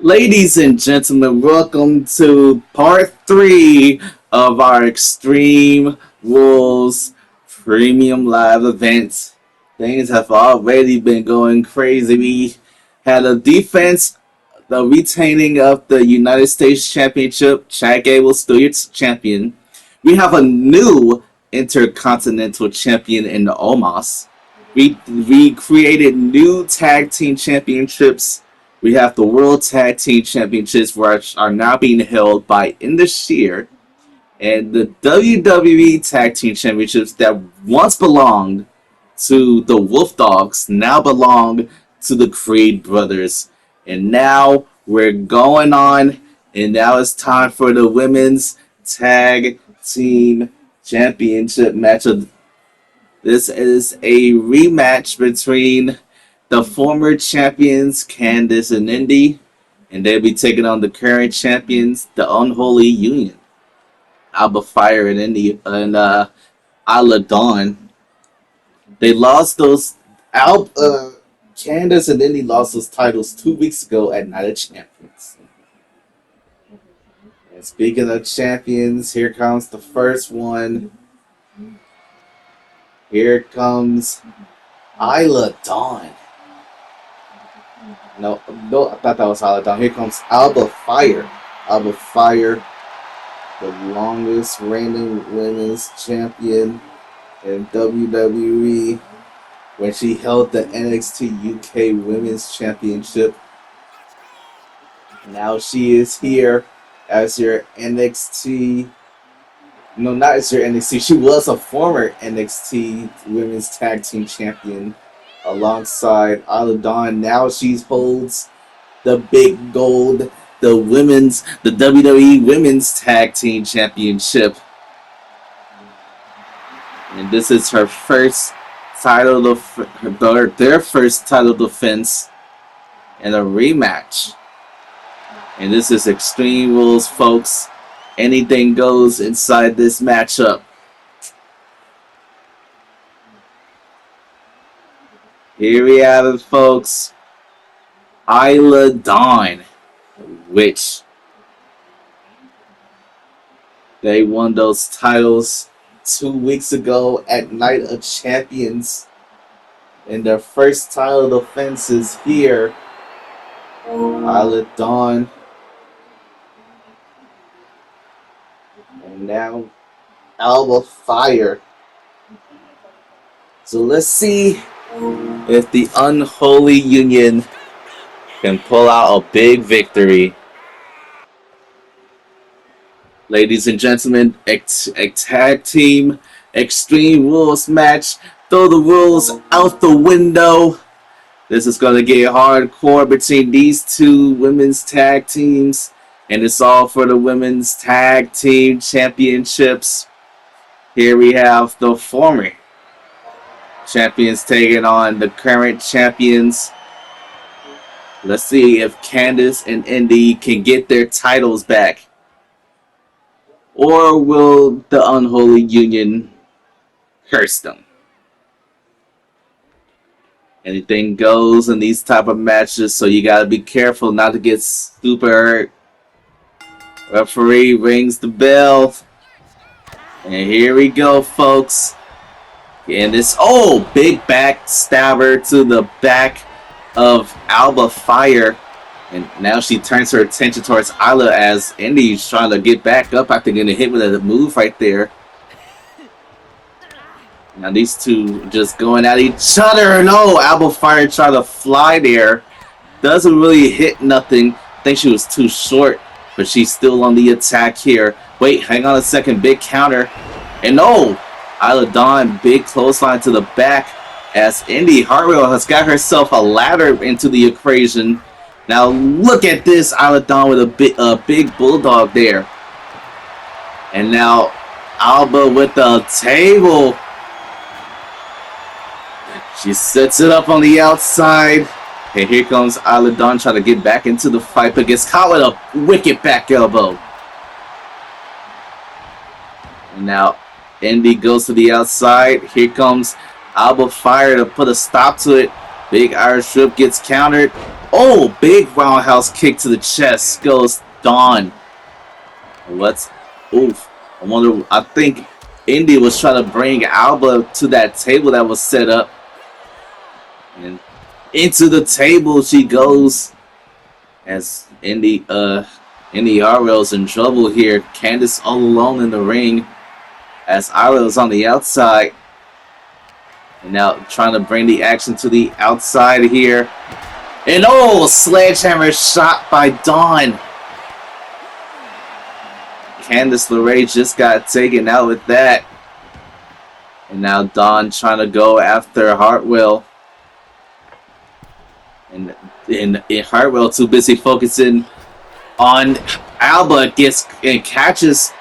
Ladies and gentlemen, welcome to part 3 of our Extreme Rules Premium Live event. Things have already been going crazy. We had a defense, the retaining of the United States Championship. Chad Gable still your champion. We have a new Intercontinental Champion in the Omos. We created new tag team championships. We have the World Tag Team Championships, which are now being held by Indus and the WWE Tag Team Championships that once belonged to the Wolf Dogs now belong to the Creed Brothers. And now we're going on, and now it's time for the Women's Tag Team Championship match. This is a rematch between the former champions Candice and Indy, and they'll be taking on the current champions, the Unholy Union, Alba Fire and Indy and Isla Dawn. They lost those. Candice and Indy lost those titles 2 weeks ago at Night of Champions. And speaking of champions, here comes the first one. Here comes Isla Dawn. No, I thought that was Isla Dawn. Here comes Alba Fire. Alba Fire, the longest reigning women's champion in WWE when she held the NXT UK Women's Championship. Now she is here as your NXT. No, not as your NXT. She was a former NXT Women's Tag Team Champion alongside Isla Dawn. Now she holds the big gold, the WWE Women's Tag Team Championship. And this is her first title, their first title defense in a rematch. And this is Extreme Rules, folks. Anything goes inside this matchup. Here we have it, folks. Isla Dawn, which they won those titles 2 weeks ago at Night of Champions. And their first title defense is here. Isla Dawn. And now Alba Fire. So let's see if the Unholy Union can pull out a big victory. Ladies and gentlemen, a tag team Extreme Rules match. Throw the rules out the window. This is going to get hardcore between these two women's tag teams. And it's all for the Women's Tag Team Championships. Here we have the former champions taking on the current champions. Let's see if Candice and Indy can get their titles back. Or will the Unholy Union curse them? Anything goes in these type of matches, so you gotta be careful not to get super hurt. Referee rings the bell. And here we go, folks. And this, big backstabber to the back of Alba Fire. And now she turns her attention towards Isla as Indy's trying to get back up after getting hit with a move right there. Now these two just going at each other. No, Alba Fire tried to fly there. Doesn't really hit nothing. I think she was too short. But she's still on the attack here. Wait, hang on a second. Big counter. And no! Isla Dawn, big clothesline to the back as Indy Hartwell has got herself a ladder into the equation. Now look at this. Isla Dawn with a big bulldog there. And now Alba with the table. She sets it up on the outside. And here comes Isla Dawn trying to get back into the fight, but gets caught with a wicked back elbow. And now Indy goes to the outside. Here comes Alba Fire to put a stop to it. Big Irish whip gets countered. Oh, big roundhouse kick to the chest goes Dawn. Let's. Oof. I wonder. I think Indy was trying to bring Alba to that table that was set up. And into the table she goes. As Indy Hartwell's in trouble here. Candice all alone in the ring. As Hartwell's on the outside. And now trying to bring the action to the outside here. And oh, sledgehammer shot by Dawn. Candice LeRae just got taken out with that. And now Dawn trying to go after Hartwell. And Hartwell too busy focusing on Alba, gets and catches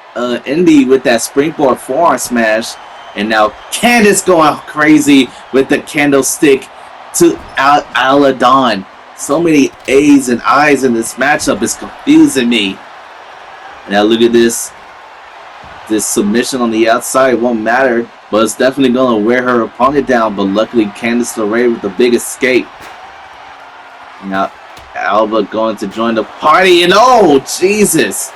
Indy with that springboard forearm smash. And now Candice going crazy with the candlestick to Ala Dawn. So many A's and I's in this matchup is confusing me. Now look at this. This submission on the outside won't matter, but it's definitely going to wear her opponent down. But luckily, Candice LeRae with the big escape. Now Alba going to join the party, and oh Jesus!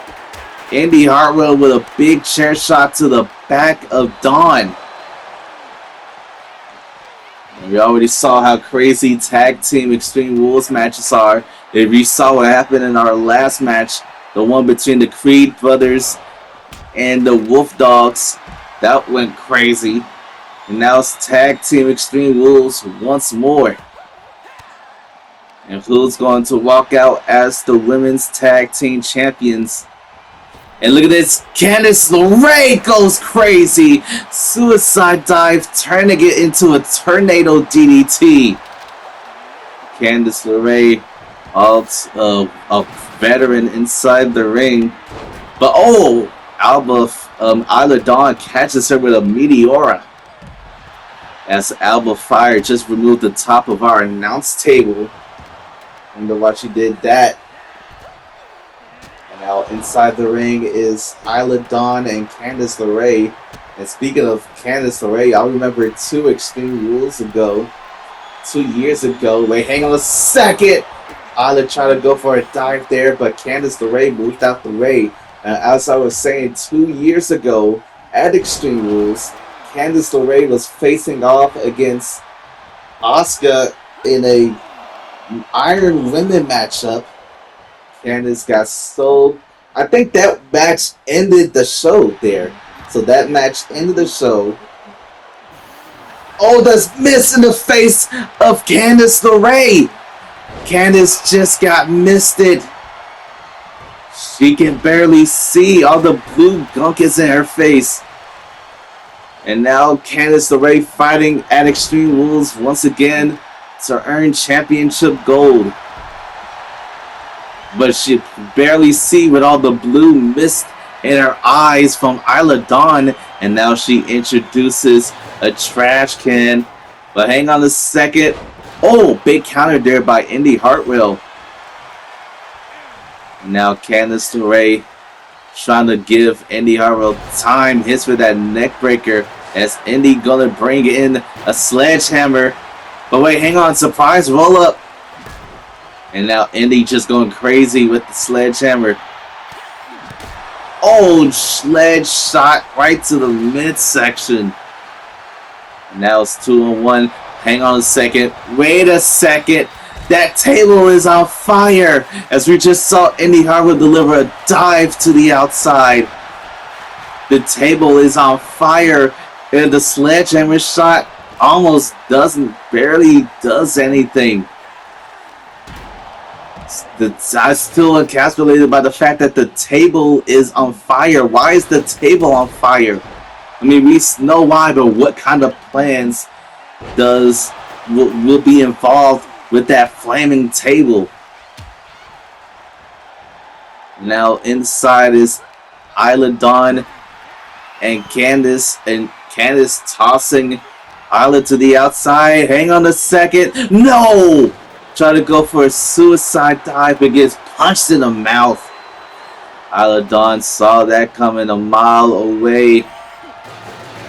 Indy Hartwell with a big chair shot to the back of Dawn. And we already saw how crazy tag team Extreme Rules matches are. If you saw what happened in our last match, the one between the Creed brothers and the Wolf Dogs, that went crazy. And now it's tag team Extreme Rules once more. And who's going to walk out as the women's tag team champions? And look at this, Candice LeRae goes crazy. Suicide dive, turning it into a tornado DDT. Candice LeRae, a veteran inside the ring. But oh, Isla Dawn catches her with a Meteora. As Alba Fire just removed the top of our announce table. I wonder why she did that. And now inside the ring is Isla Dawn and Candice LeRae. And speaking of Candice LeRae, I remember 2 Extreme Rules ago. 2 years ago. Wait, hang on a second. Isla tried to go for a dive there, but Candice LeRae moved out the way. As I was saying, 2 years ago at Extreme Rules, Candice LeRae was facing off against Asuka in a Iron Women matchup. Candice got so... I think that match ended the show there. So that match ended the show. Oh, that's miss in the face of Candice LeRae. Candice just got misted. She can barely see. All the blue gunk is in her face. And now Candice LeRae fighting at Extreme Rules once again to earn championship gold. But she barely see with all the blue mist in her eyes from Isla Dawn. And now she introduces a trash can. But hang on a second. Oh, big counter there by Indy Hartwell. Now Candice LeRae trying to give Indy Hartwell time. Hits with that neck breaker as Indy gonna bring in a sledgehammer. But wait, hang on, surprise roll up. And now Indy just going crazy with the sledgehammer. Oh, sledge shot right to the midsection. Now it's 2-on-1. Hang on a second. Wait a second. That table is on fire. As we just saw Indy Hartwell deliver a dive to the outside. The table is on fire. And the sledgehammer shot almost barely does anything. I'm still encapsulated by the fact that the table is on fire. Why is the table on fire? I mean, we know why, but what kind of plans will be involved with that flaming table? Now inside is Isla Dawn and Candice tossing Isla to the outside. Hang on a second. No! Try to go for a suicide dive, but gets punched in the mouth. Isla Dawn saw that coming a mile away.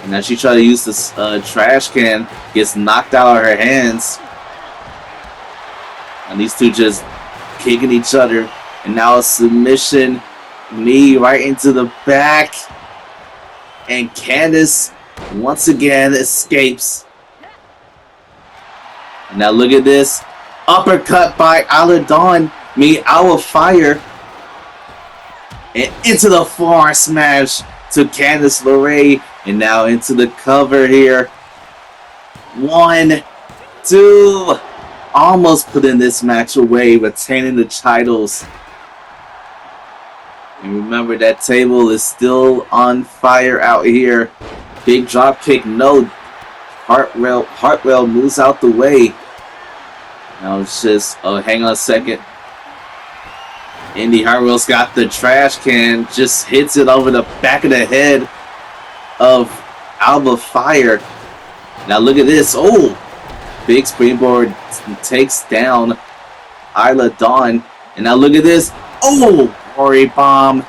And now she tried to use this trash can, gets knocked out of her hands. And these two just kicking each other. And now a submission knee right into the back. And Candice once again escapes. And now look at this. Uppercut by Isla Dawn. Our Fire. And into the forearm smash to Candice LeRae. And now into the cover here. 1, 2. Almost putting this match away, retaining the titles. And remember, that table is still on fire out here. Big drop kick, no. Hartwell moves out the way. Now it's just, hang on a second. Indy Hartwell's got the trash can, just hits it over the back of the head of Alba Fire. Now look at this. Oh, big springboard takes down Isla Dawn. And now look at this. Oh, Glory Bomb.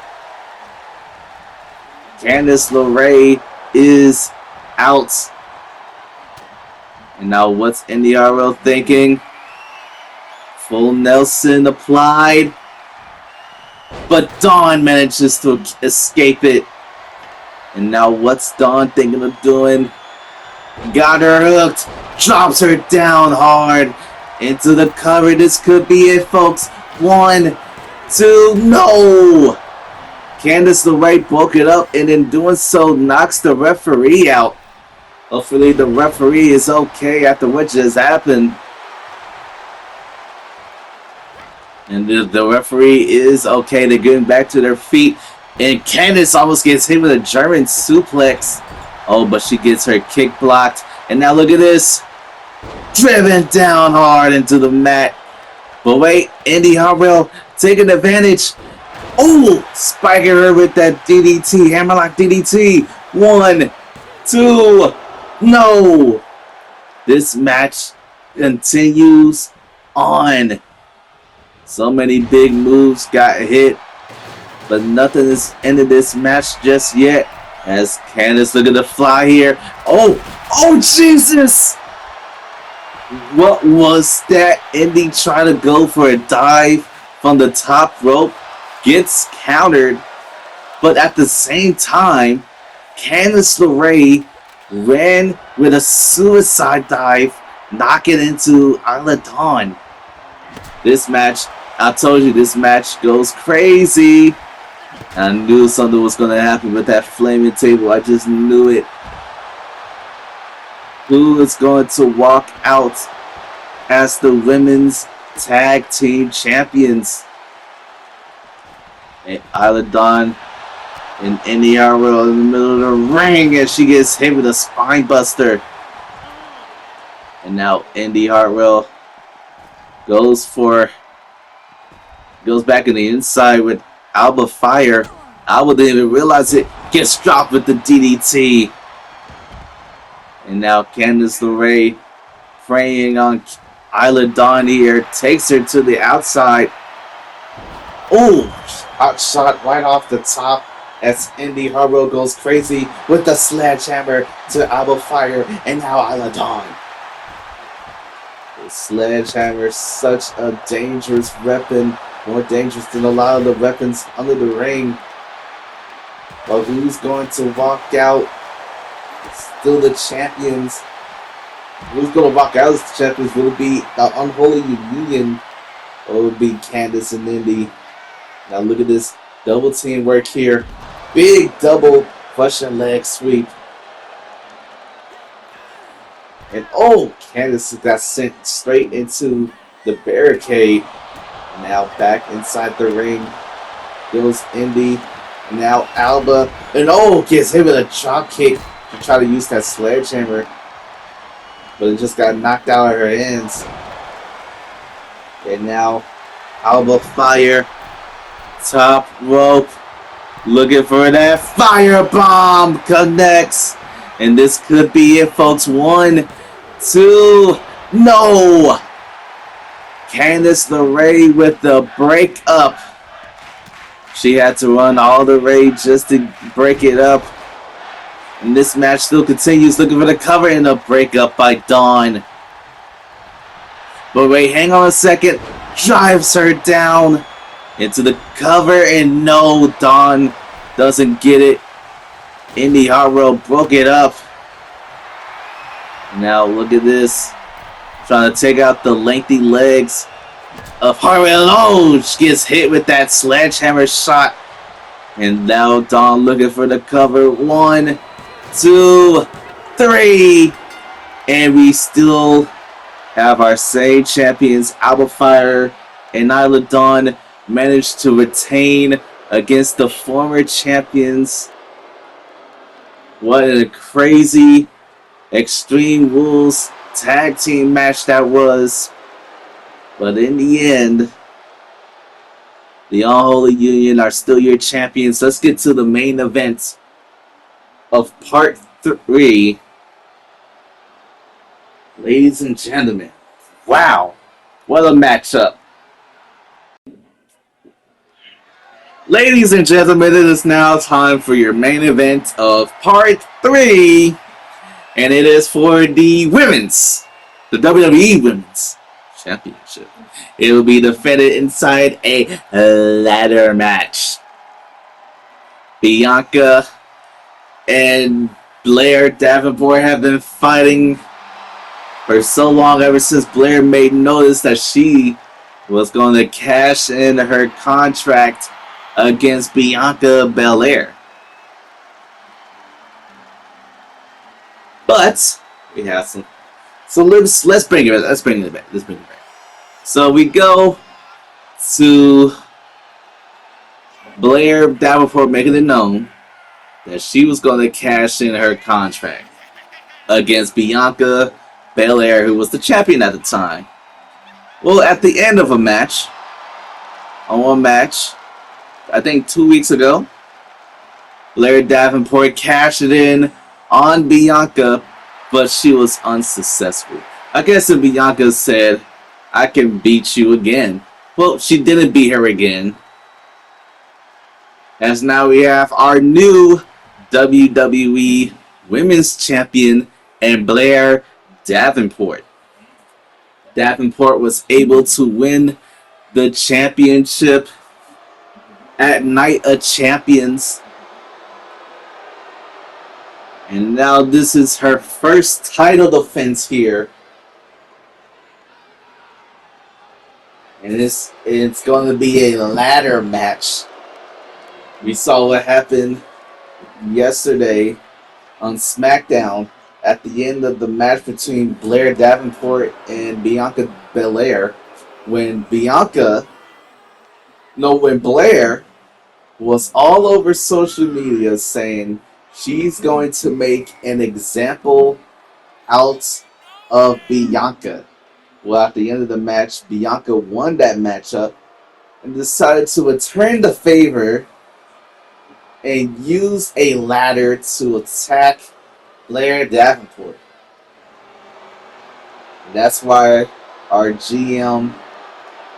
Candice LeRae is out. And now what's Indy Hartwell thinking? Full Nelson applied. But Dawn manages to escape it. And now what's Dawn thinking of doing? Got her hooked. Drops her down hard into the cover. This could be it, folks. 1, 2, no! Candice LeRae broke it up, and in doing so knocks the referee out. Hopefully the referee is okay after what just happened. And the referee is okay. They're getting back to their feet. And Candice almost gets hit with a German suplex. Oh, but she gets her kick blocked. And now look at this. Driven down hard into the mat. But wait, Indy Hartwell taking advantage. Oh, spiking her with that DDT. Hammerlock DDT. 1, 2. No. This match continues on. So many big moves got hit, but nothing has ended this match just yet. As Candice looking to fly here. Oh, Jesus! What was that? Indy trying to go for a dive from the top rope. Gets countered, but at the same time, Candice LeRae ran with a suicide dive, knocking into Isla Dawn. This match, I told you, this match goes crazy. I knew something was going to happen with that flaming table. I just knew it. Who is going to walk out as the women's tag team champions? And Isla Dawn and Indy Hartwell in the middle of the ring as she gets hit with a spine buster. And now Indy Hartwell goes back in the inside with Alba Fire. Alba didn't even realize it. Gets dropped with the DDT. And now Candice LeRae preying on Isla Dawn here. Takes her to the outside. Oh, hot shot right off the top as Indy Hartwell goes crazy with the sledgehammer to Alba Fire. And now Isla Dawn. The sledgehammer, such a dangerous weapon. More dangerous than a lot of the weapons under the ring. But who's going to walk out? Still the champions. Who's going to walk out as the champions? Will it be the Unholy Union? Or will it be Candice and Indy? Now look at this double team work here. Big double Russian leg sweep. And oh, Candice got sent straight into the barricade. Now back inside the ring goes Indy. And now Alba. And oh, gets hit with a drop kick to try to use that sledgehammer. But it just got knocked out of her hands. And now Alba Fire. Top rope. Looking for that fire bomb. Connects. And this could be it, folks. 1, 2. No. Candice LeRae with the break up. She had to run all the way just to break it up. And this match still continues. Looking for the cover and a breakup by Dawn. But wait, hang on a second. Drives her down into the cover, and no, Dawn doesn't get it. Indy Hartwell broke it up. Now look at this. Trying to take out the lengthy legs of Hartwell. Oh, she gets hit with that sledgehammer shot. And now Dawn looking for the cover. 1, 2, 3. And we still have our same champions, Alba Fire and Nyla Dawn, managed to retain against the former champions. What a crazy Extreme Rules tag team match that was. But in the end, the Unholy Union are still your champions. Let's get to the main event of part 3. Ladies and gentlemen, wow, what a matchup. Ladies and gentlemen, it is now time for your main event of part 3. And it is for the WWE Women's Championship. It will be defended inside a ladder match. Bianca and Blair Davenport have been fighting for so long, ever since Blair made notice that she was going to cash in her contract against Bianca Belair. But we have some. So let's bring it back. So we go to Blair Davenport making it known that she was going to cash in her contract against Bianca Belair, who was the champion at the time. Well, at the end of a match, I think 2 weeks ago, Blair Davenport cashed it in on Bianca, but she was unsuccessful. I guess if Bianca said, I can beat you again. Well, she didn't beat her again. As now we have our new WWE Women's Champion and Blair Davenport. Davenport was able to win the championship at Night of Champions. And now this is her first title defense here. And it's going to be a ladder match. We saw what happened yesterday on SmackDown at the end of the match between Blair Davenport and Bianca Belair. When Blair was all over social media saying she's going to make an example out of Bianca. Well, at the end of the match, Bianca won that matchup and decided to return the favor and use a ladder to attack Blair Davenport. And that's why our GM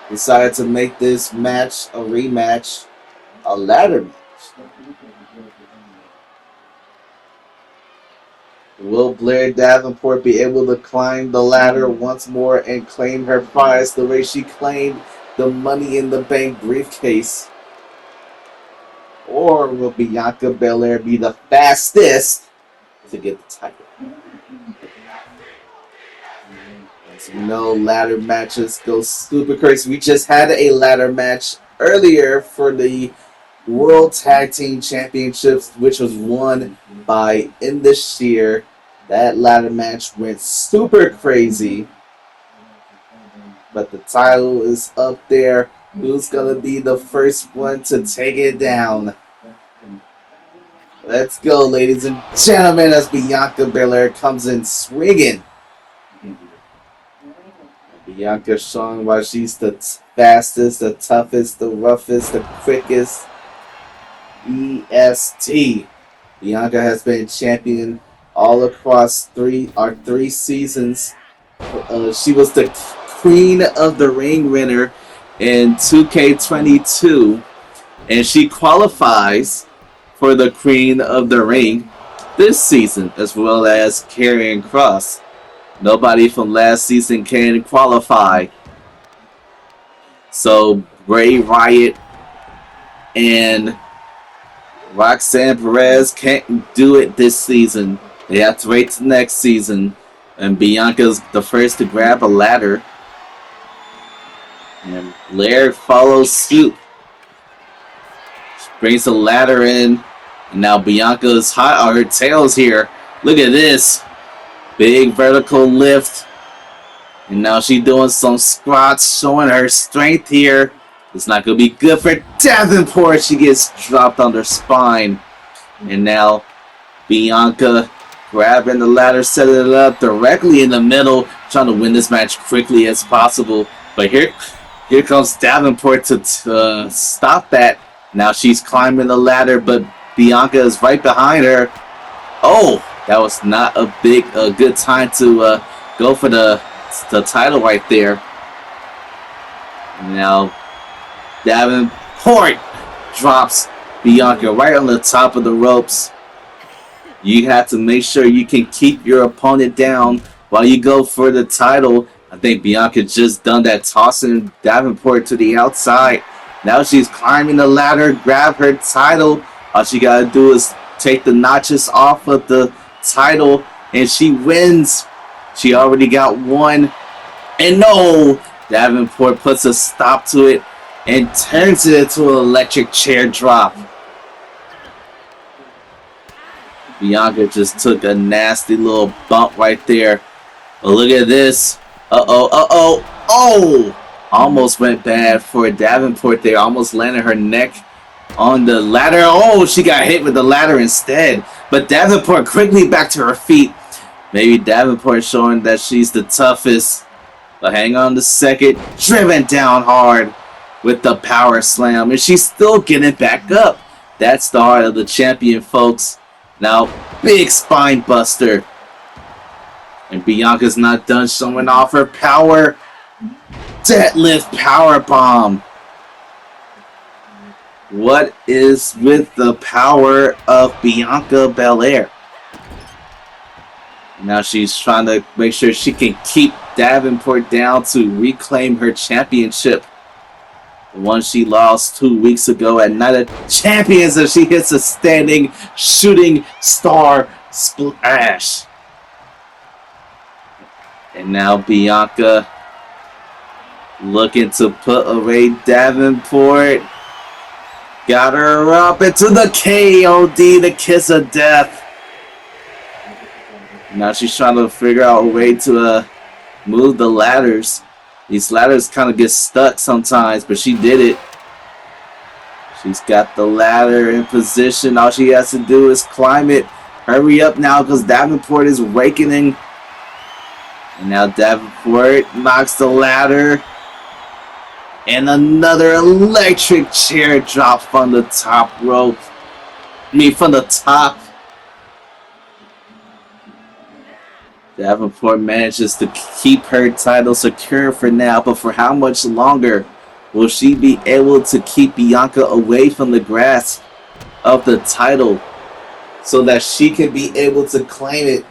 decided to make this match a rematch, a ladder match. Will Blair Davenport be able to climb the ladder once more and claim her prize the way she claimed the Money in the Bank briefcase? Or will Bianca Belair be the fastest to get the title? As you know, ladder matches go super crazy. We just had a ladder match earlier for the World Tag Team Championships, which was won by Indus. That ladder match went super crazy. But the title is up there. Who's going to be the first one to take it down? Let's go, ladies and gentlemen, as Bianca Belair comes in swinging. Bianca showing why she's the fastest, the toughest, the roughest, the quickest. EST. Bianca has been champion all across three seasons. She was the Queen of the Ring winner in 2K22, and she qualifies for the Queen of the Ring this season, as well as Karrion Kross. Nobody from last season can qualify. So Bray Wyatt and Roxanne Perez can't do it this season. They have to wait till next season. And Bianca's the first to grab a ladder. And Blair follows suit. She brings the ladder in. And now Bianca's hot on her tails here. Look at this. Big vertical lift. And now she's doing some squats, showing her strength here. It's not going to be good for Davenport. She gets dropped on her spine. And now Bianca grabbing the ladder, setting it up directly in the middle, trying to win this match quickly as possible. But here comes Davenport to stop that. Now she's climbing the ladder, but Bianca is right behind her. Oh, that was not a good time to go for the title right there. Now Davenport drops Bianca right on the top of the ropes. You have to make sure you can keep your opponent down while you go for the title. I think Bianca just done that, tossing Davenport to the outside. Now she's climbing the ladder, grab her title. All she gotta do is take the notches off of the title, and she wins. She already got one. And no! Davenport puts a stop to it and turns it into an electric chair drop. Bianca just took a nasty little bump right there. But look at this. Oh! Almost went bad for Davenport there. Almost landed her neck on the ladder. Oh, she got hit with the ladder instead. But Davenport quickly back to her feet. Maybe Davenport showing that she's the toughest. But hang on a second. Driven down hard with the power slam. And she's still getting back up. That's the heart of the champion, folks. Now, big spine buster. And Bianca's not done showing off her power. Deadlift power bomb. What is with the power of Bianca Belair? Now she's trying to make sure she can keep Davenport down to reclaim her championship. The one she lost 2 weeks ago at Night of Champions, as she hits a standing shooting star splash. And now Bianca looking to put away Davenport. Got her up into the KOD, the kiss of death. Now she's trying to figure out a way to move the ladders. These ladders kind of get stuck sometimes, but she did it. She's got the ladder in position. All she has to do is climb it. Hurry up now, because Davenport is raking. And now Davenport knocks the ladder. And another electric chair drop from the top rope. From the top. Davenport manages to keep her title secure for now, but for how much longer will she be able to keep Bianca away from the grasp of the title so that she can be able to claim it?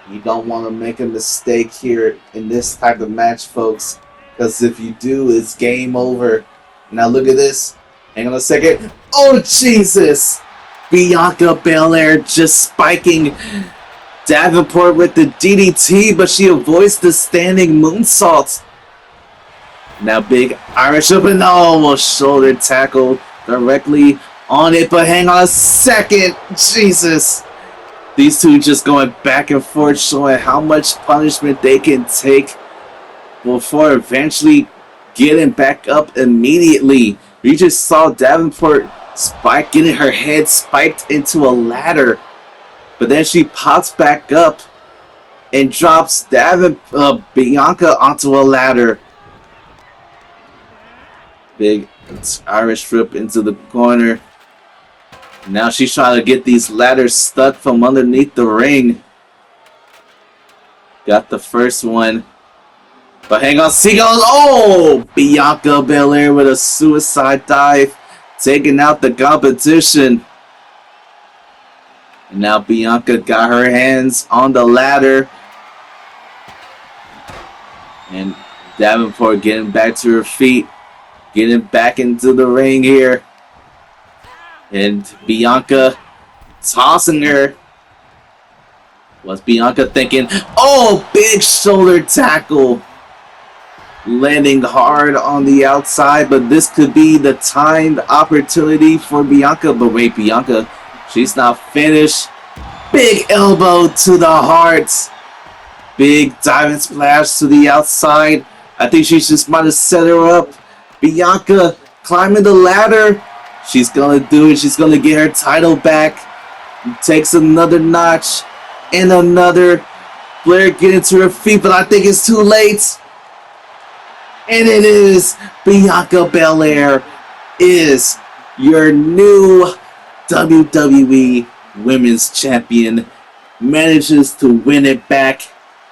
You don't want to make a mistake here in this type of match, folks, because if you do, it's game over. Now look at this. Hang on a second. Oh, Jesus! Bianca Belair just spiking Davenport with the DDT, but she avoids the standing moonsault. Now big Irish up and almost shoulder tackle directly on it, but hang on a second. Jesus. These two just going back and forth, showing how much punishment they can take before eventually getting back up immediately. We just saw Davenport getting her head spiked into a ladder. But then she pops back up and drops Bianca onto a ladder. Big Irish whip into the corner. Now she's trying to get these ladders stuck from underneath the ring. Got the first one. But hang on, Seagull. Oh! Bianca Belair with a suicide dive. Taking out the competition. And now Bianca got her hands on the ladder. And Davenport getting back to her feet, getting back into the ring here. And Bianca tossing her. What's Bianca thinking? Oh, big shoulder tackle. Landing hard on the outside, but this could be the timed opportunity for Bianca. But wait, Bianca, she's not finished. Big elbow to the heart. Big diamond splash to the outside. I think she's just about to set her up. Bianca climbing the ladder. She's gonna do it. She's gonna get her title back. Takes another notch and another. Flair getting to her feet, but I think it's too late. And it is Bianca Belair is your new WWE Women's Champion. Manages to win it back.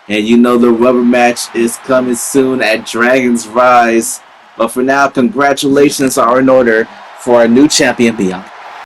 And you know the rubber match is coming soon at Dragon's Rise. But for now, congratulations are in order for our new champion, Bianca.